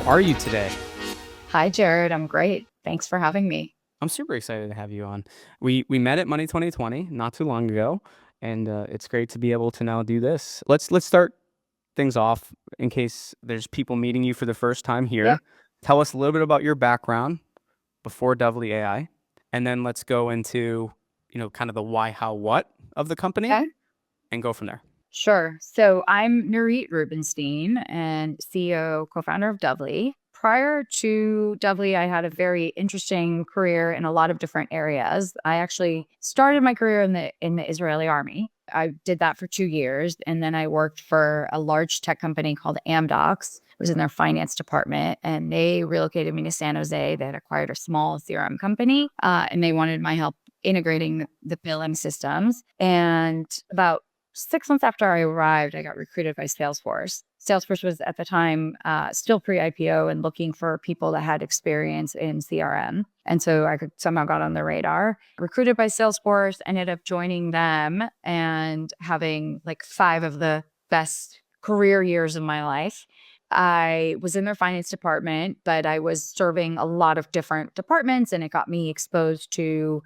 are you today? Hi, Jared. I'm great. Thanks for having me. I'm super excited to have you on. We met at Money 2020 not too long ago, and it's great to be able to now do this. Let's start things off in case there's people meeting you for the first time Yep. here. Tell us a little bit about your background before Dovely AI, and then let's go into kind of the why, how, what of the company, Okay. and go from there. Sure. So I'm Nirit Rubenstein and CEO, co-founder of Dovely. Prior to Dovely, I had a very interesting career in a lot of different areas. I actually started my career in the Israeli army. I did that for 2 years, and then I worked for a large tech company called Amdocs. I was in their finance department, and they relocated me to San Jose. They had acquired a small CRM company, and they wanted my help integrating the billing systems. And about 6 months after I arrived, I got recruited by Salesforce. Salesforce was at the time still pre-IPO and looking for people that had experience in CRM. And so I could somehow got on the radar. Recruited by Salesforce, ended up joining them and having like 5 of the best career years of my life. I was in their finance department, but I was serving a lot of different departments, and it got me exposed to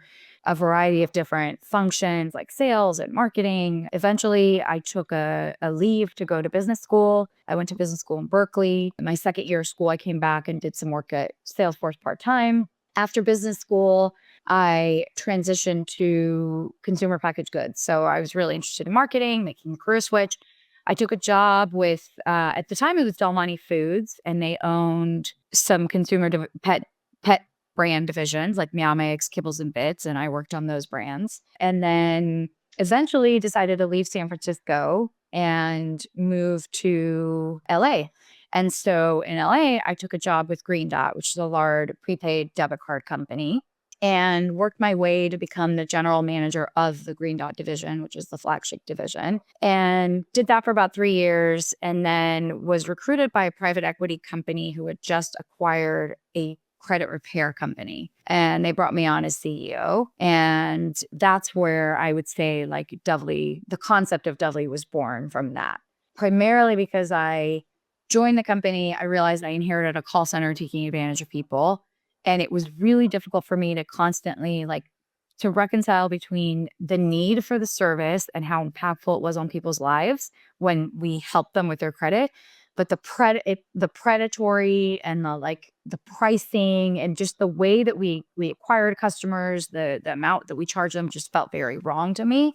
a variety of different functions like sales and marketing. Eventually, I took a leave to go to business school. I went to business school in Berkeley. In my second year of school, I came back and did some work at Salesforce part-time. After business school, I transitioned to consumer packaged goods. So I was really interested in marketing, making a career switch. I took a job with, at the time it was Del Monte Foods, and they owned some pet brand divisions like Meow Mix, Kibbles and Bits, and I worked on those brands. And then eventually decided to leave San Francisco and move to LA. And so in LA, I took a job with Green Dot, which is a large prepaid debit card company, and worked my way to become the general manager of the Green Dot division, which is the flagship division, and did that for about 3 years. And then was recruited by a private equity company who had just acquired a credit repair company, and they brought me on as CEO. And that's where I would say like Dovely, the concept of Dovely was born from that. Primarily because I joined the company, I realized I inherited a call center taking advantage of people. And it was really difficult for me to constantly to reconcile between the need for the service and how impactful it was on people's lives when we helped them with their credit, but the predatory and the pricing and just the way that we acquired customers, the amount that we charged them just felt very wrong to me.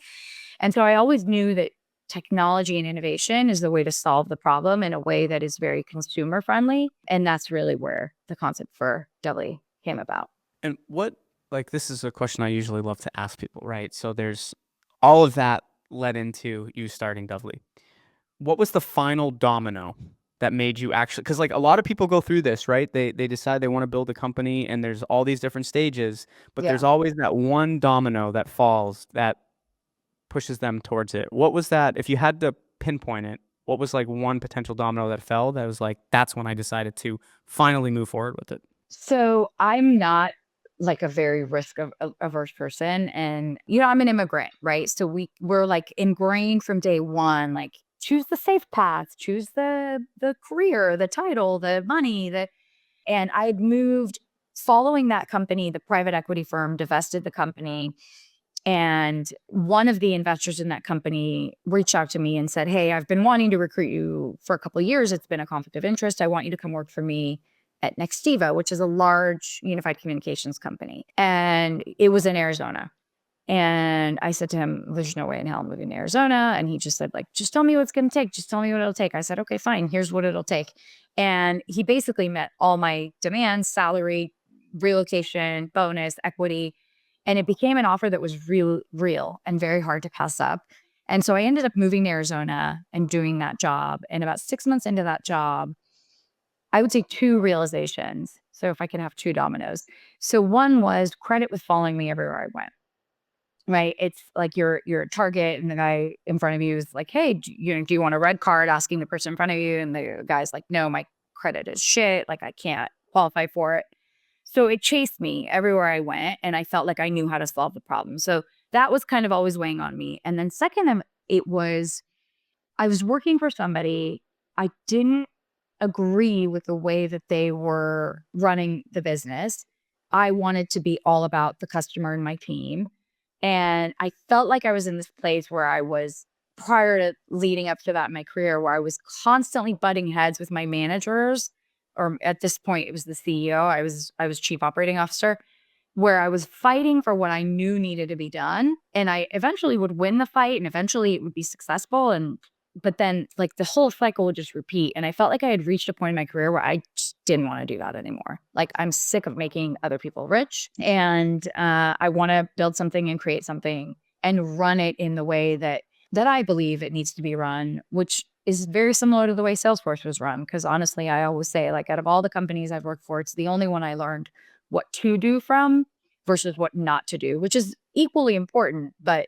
And so I always knew that technology and innovation is the way to solve the problem in a way that is very consumer friendly. And that's really where the concept for Dovely came about. And this is a question I usually love to ask people, right? So there's all of that led into you starting Dovely. What was the final domino that made you actually, because like a lot of people go through this, right? They decide they want to build a company and there's all these different stages, but there's Yeah. always that one domino that falls that pushes them towards it. What was that? If you had to pinpoint it, what was like one potential domino that fell that was like, that's when I decided to finally move forward with it? So I'm not like a very averse person. And, I'm an immigrant, right? So we're like ingrained from day one, like choose the safe path, choose the career, the title, the money, and I'd moved following that company. The private equity firm divested the company. And one of the investors in that company reached out to me and said, "Hey, I've been wanting to recruit you for a couple of years. It's been a conflict of interest. I want you to come work for me at Nextiva," which is a large unified communications company. And it was in Arizona. And I said to him, "There's no way in hell I'm moving to Arizona." And he just said, "Just tell me what it's going to take. Just tell me what it'll take." I said, "Okay, fine. Here's what it'll take." And he basically met all my demands: salary, relocation, bonus, equity. And it became an offer that was real and very hard to pass up. And so I ended up moving to Arizona and doing that job. And about 6 months into that job, I would say 2 realizations. So if I can have 2 dominoes. So one was credit was following me everywhere I went. Right? It's like you're a Target and the guy in front of you is like, "Hey, do you want a red card?" Asking the person in front of you, and the guy's like, "No, my credit is shit. Like I can't qualify for it." So it chased me everywhere I went, and I felt like I knew how to solve the problem. So that was kind of always weighing on me. And then second, it was I was working for somebody. I didn't agree with the way that they were running the business. I wanted to be all about the customer and my team. And I felt like I was in this place where I was, prior to leading up to that in my career, where I was constantly butting heads with my managers, or at this point it was the CEO. I was chief operating officer, where I was fighting for what I knew needed to be done. And I eventually would win the fight and eventually it would be successful. But then like the whole cycle would just repeat. And I felt like I had reached a point in my career where I just didn't want to do that anymore. Like I'm sick of making other people rich, and I want to build something and create something and run it in the way that I believe it needs to be run, which is very similar to the way Salesforce was run. Because honestly, I always say, like, out of all the companies I've worked for, it's the only one I learned what to do from versus what not to do, which is equally important. But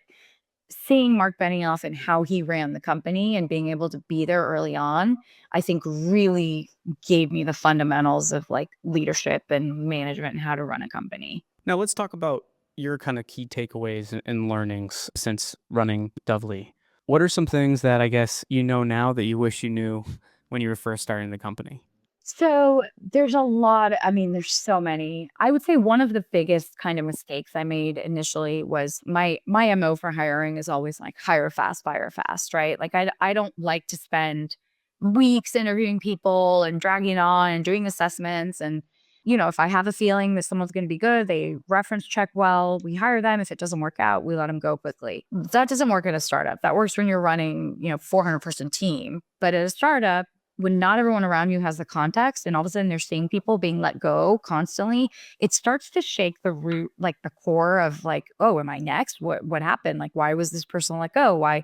seeing Mark Benioff and how he ran the company and being able to be there early on, I think really gave me the fundamentals of like leadership and management and how to run a company. Now let's talk about your kind of key takeaways and learnings since running Dovely. What are some things that I guess you know now that you wish you knew when you were first starting the company? So there's a lot. I mean, there's so many. I would say one of the biggest kind of mistakes I made initially was my MO for hiring is always like hire fast, fire fast, right? Like I don't like to spend weeks interviewing people and dragging on and doing assessments. And if I have a feeling that someone's going to be good, they reference check well, we hire them. If it doesn't work out, we let them go quickly. That doesn't work at a startup. That works when you're running, 400-person team. But at a startup, when not everyone around you has the context and all of a sudden they're seeing people being let go constantly, it starts to shake the root, like the core of like, oh, am I next? What happened? Like, why was this person let go? Why?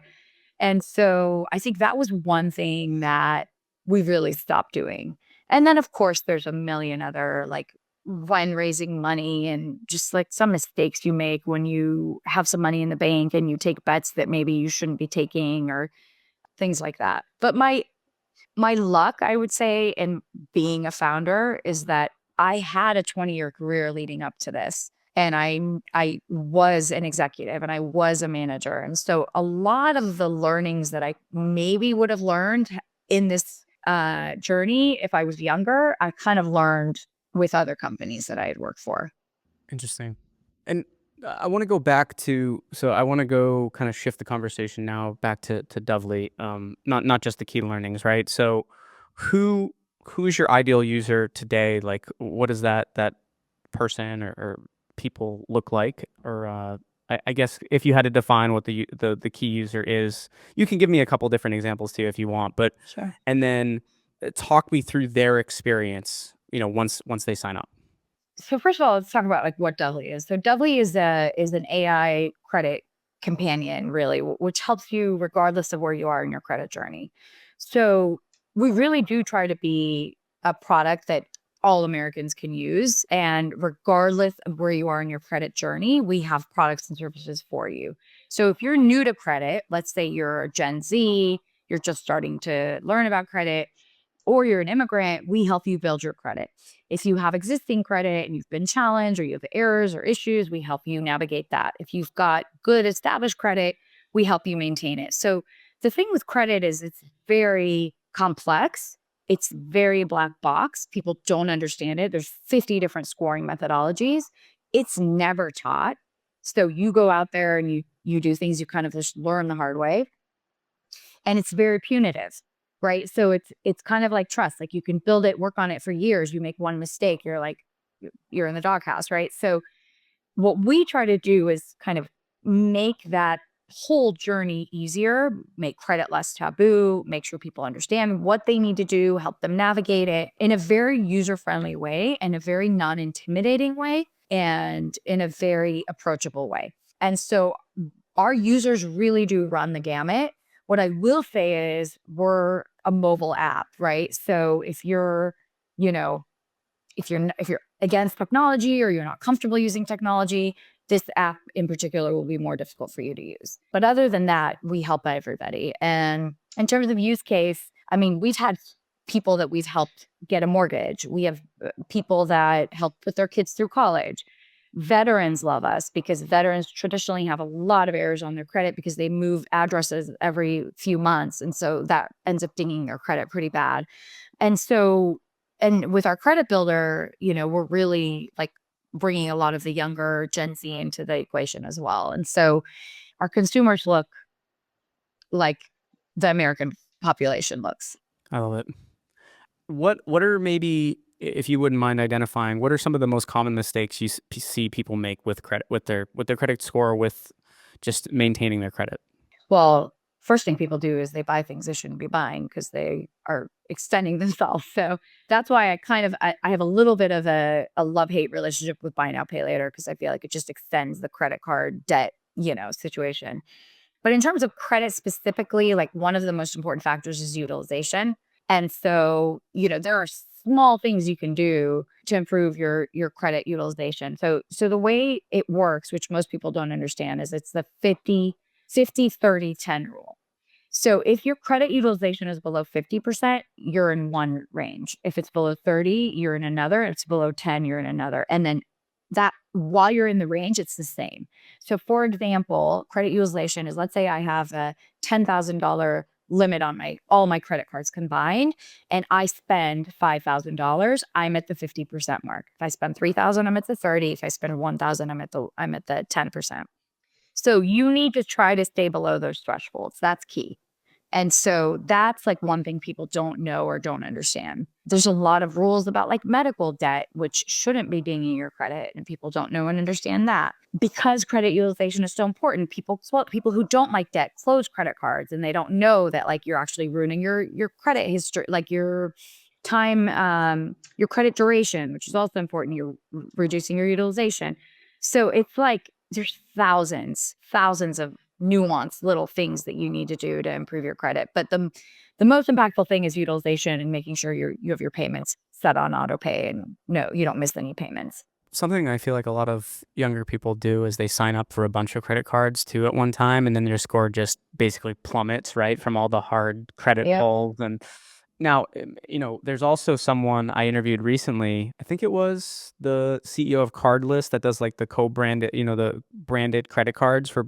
And so I think that was one thing that we really stopped doing. And then of course there's a million other like when raising money and just like some mistakes you make when you have some money in the bank and you take bets that maybe you shouldn't be taking or things like that. But my luck, I would say, in being a founder is that I had a 20-year career leading up to this. And I was an executive and I was a manager. And so a lot of the learnings that I maybe would have learned in this journey if I was younger, I kind of learned with other companies that I had worked for. Interesting. And I want to go back to, so I want to go kind of shift the conversation now back to Dovely. Not just the key learnings, right? So who who's your ideal user today? Like what does that person or people look like? Or I guess if you had to define what the key user is, you can give me a couple different examples too if you want, but Sure. and then talk me through their experience, once they sign up. So first of all, let's talk about like what Dovely is. So Dovely is an AI credit companion, really, which helps you regardless of where you are in your credit journey. So we really do try to be a product that all Americans can use, and regardless of where you are in your credit journey, we have products and services for you. So if you're new to credit, let's say you're a Gen Z, you're just starting to learn about credit, or you're an immigrant, we help you build your credit. If you have existing credit and you've been challenged or you have errors or issues, we help you navigate that. If you've got good established credit, we help you maintain it. So the thing with credit is it's very complex. It's very black box. People don't understand it. There's 50 different scoring methodologies. It's never taught. So you go out there and you do things you kind of just learn the hard way, and it's very punitive, right? So it's kind of like trust. Like you can build it, work on it for years. You make one mistake, you're like you're in the doghouse, right? So what we try to do is kind of make that whole journey easier, make credit less taboo, make sure people understand what they need to do, help them navigate it in a very user-friendly way and a very non-intimidating way and in a very approachable way. And so our users really do run the gamut. What I will say is we're a mobile app, right? So you know, if you're against technology or you're not comfortable using technology, this app in particular will be more difficult for you to use. But other than that, we help everybody. And in terms of use case, I mean, we've had people that we've helped get a mortgage. We have people that help put their kids through college. Veterans love us because veterans traditionally have a lot of errors on their credit because they move addresses every few months. And so that ends up dinging their credit pretty bad. And so, and with our credit builder, we're really like bringing a lot of the younger Gen Z into the equation as well. And so our consumers look like the American population looks. I love it. What are maybe, if you wouldn't mind identifying, what are some of the most common mistakes you see people make with credit, with their credit score, with just maintaining their credit? Well, first thing people do is they buy things they shouldn't be buying because they are extending themselves. So that's why I have a little bit of a love-hate relationship with buy now, pay later, because I feel like it just extends the credit card debt, situation. But in terms of credit specifically, like one of the most important factors is utilization. And so, there are small things you can do to improve your credit utilization. So the way it works, which most people don't understand, is it's the 50/50/30/10 rule. So if your credit utilization is below 50%, you're in one range. If it's below 30, you're in another. If it's below 10, you're in another. And then that while you're in the range, it's the same. So for example, credit utilization is, let's say I have a $10,000 limit on all my credit cards combined, and I spend $5,000, I'm at the 50% mark. If I spend 3,000, I'm at the 30. If I spend 1,000, I'm at the 10%. So you need to try to stay below those thresholds. That's key. And so that's like one thing people don't know or don't understand. There's a lot of rules about like medical debt, which shouldn't be dinging your credit, and people don't know and understand that. Because credit utilization is so important, people who don't like debt close credit cards, and they don't know that like you're actually ruining your credit history, like your time, your credit duration, which is also important. You're reducing your utilization. So it's like there's thousands of nuanced little things that you need to do to improve your credit. But the most impactful thing is utilization and making sure you have your payments set on auto pay, and no, you don't miss any payments. Something I feel like a lot of younger people do is they sign up for a bunch of credit cards too at one time, and then their score just basically plummets, right, from all the hard credit Yep. pulls. And now, there's also someone I interviewed recently. I think it was the CEO of Cardless that does like the co-branded, the branded credit cards for.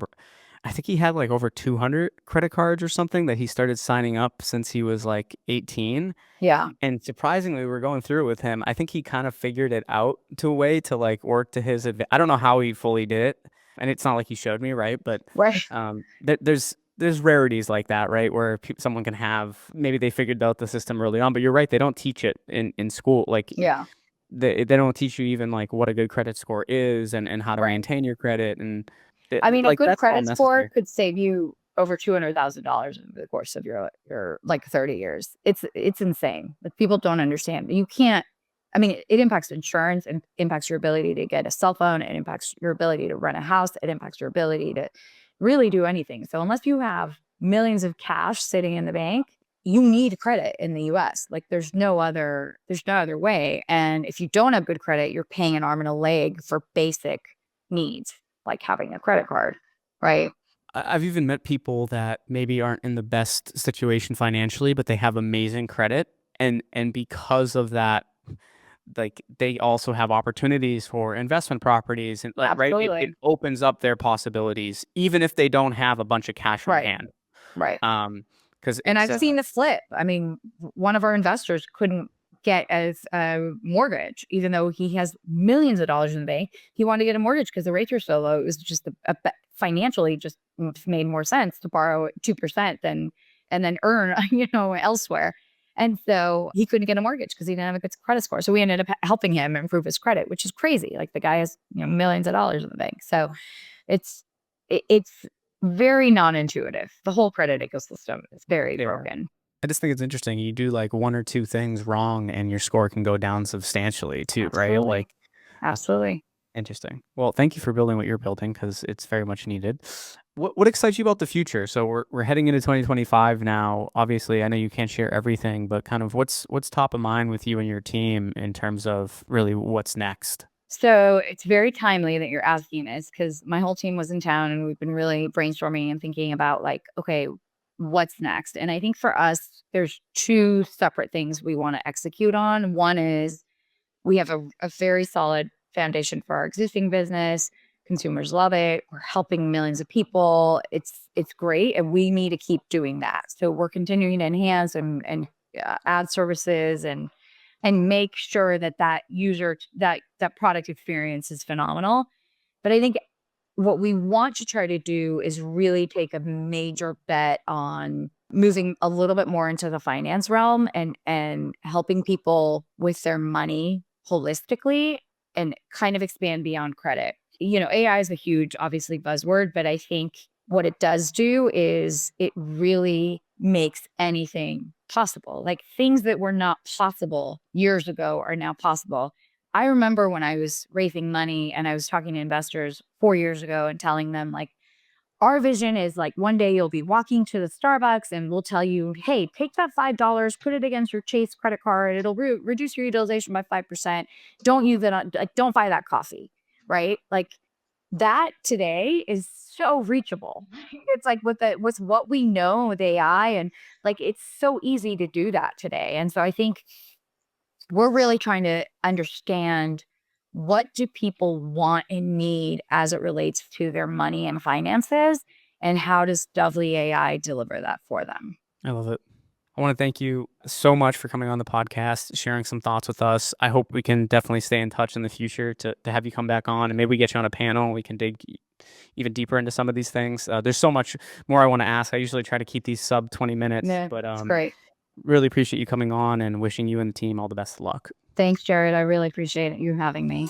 I think he had like over 200 credit cards or something that he started signing up since he was like 18. Yeah. And surprisingly, we were going through it with him. I think he kind of figured it out to a way to like work to his advantage. I don't know how he fully did it, and it's not like he showed me, right? But Right. there's rarities like that, right? Where someone can have, maybe they figured out the system early on, but you're right, they don't teach it in school. Like Yeah. they don't teach you even like what a good credit score is, and how to Right. maintain your credit, and I mean, a like good that's all credit score necessary. could save you over $200,000 over the course of your like 30 years. It's insane. Like people don't understand. You can't. I mean, it impacts insurance and impacts your ability to get a cell phone. It impacts your ability to rent a house. It impacts your ability to really do anything. So unless you have millions of cash sitting in the bank, you need credit in the US. Like there's no other way. And if you don't have good credit, you're paying an arm and a leg for basic needs like having a credit card, right? I've even met people that maybe aren't in the best situation financially, but they have amazing credit, and because of that, like they also have opportunities for investment properties, and like, right, it Absolutely. opens up their possibilities even if they don't have a bunch of cash on Right. hand. Right. Because And it's I've seen the flip. I mean, one of our investors couldn't get as a mortgage, even though he has millions of dollars in the bank. He wanted to get a mortgage because the rates were so low. It was just financially just made more sense to borrow at 2% than and then earn, elsewhere. And so he couldn't get a mortgage because he didn't have a good credit score. So we ended up helping him improve his credit, which is crazy. Like the guy has, millions of dollars in the bank. So it's it's very non-intuitive. The whole credit ecosystem is very yeah. broken. I just think it's interesting. You do like one or two things wrong, and your score can go down substantially too, right? Absolutely. Like, Absolutely. interesting. Well, thank you for building what you're building because it's very much needed. What excites you about the future? So we're heading into 2025 now. Obviously, I know you can't share everything, but kind of what's top of mind with you and your team in terms of really what's next? So it's very timely that you're asking this because my whole team was in town and we've been really brainstorming and thinking about like, okay, what's next? And I think for us, there's two separate things we want to execute on. One is we have a very solid foundation for our existing business. Consumers love it. We're helping millions of people. It's great, and we need to keep doing that. So we're continuing to enhance and ad services and make sure that that user that product experience is phenomenal. But I think what we want to try to do is really take a major bet on moving a little bit more into the finance realm and helping people with their money holistically and kind of expand beyond credit. AI is a huge, obviously, buzzword, but I think what it does do is it really makes anything possible. Like things that were not possible years ago are now possible. I remember when I was raising money and I was talking to investors 4 years ago and telling them, like, our vision is like one day you'll be walking to the Starbucks and we'll tell you, hey, take that $5, put it against your Chase credit card. It'll reduce your utilization by 5%. Don't use it on, like, don't buy that coffee, right? Like that today is so reachable. It's like with what we know with AI, and like it's so easy to do that today. And so I think we're really trying to understand, what do people want and need as it relates to their money and finances, and how does Dovely AI deliver that for them? I love it. I want to thank you so much for coming on the podcast, sharing some thoughts with us. I hope we can definitely stay in touch in the future to have you come back on, and maybe we get you on a panel and we can dig even deeper into some of these things. There's so much more I want to ask. I usually try to keep these sub 20 minutes, Yeah, but it's great. really appreciate you coming on and wishing you and the team all the best of luck. Thanks, Jared. I really appreciate you having me.